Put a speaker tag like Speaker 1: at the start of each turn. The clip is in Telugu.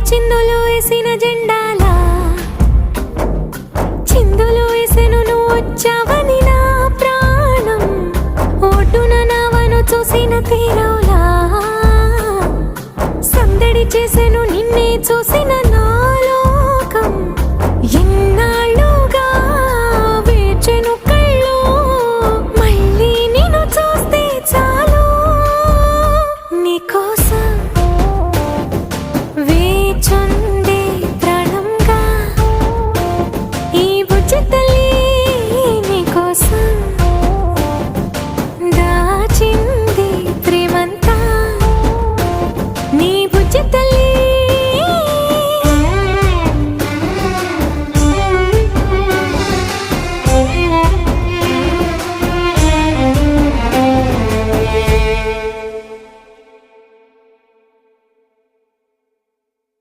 Speaker 1: చిందులు వేసిన జెండాలా చిందులు వేసెను నువ్వు వచ్చావని నా ప్రాణం ఒడ్డున నావను చూసిన తీరవులా సందడి చేసెను నిన్నే చూసిన నా లోకం ఎన్నాళ్ళుగా వేచెను కళ్ళు మళ్ళీ నిన్ను చూస్తే చాలు నీకోసం వేచను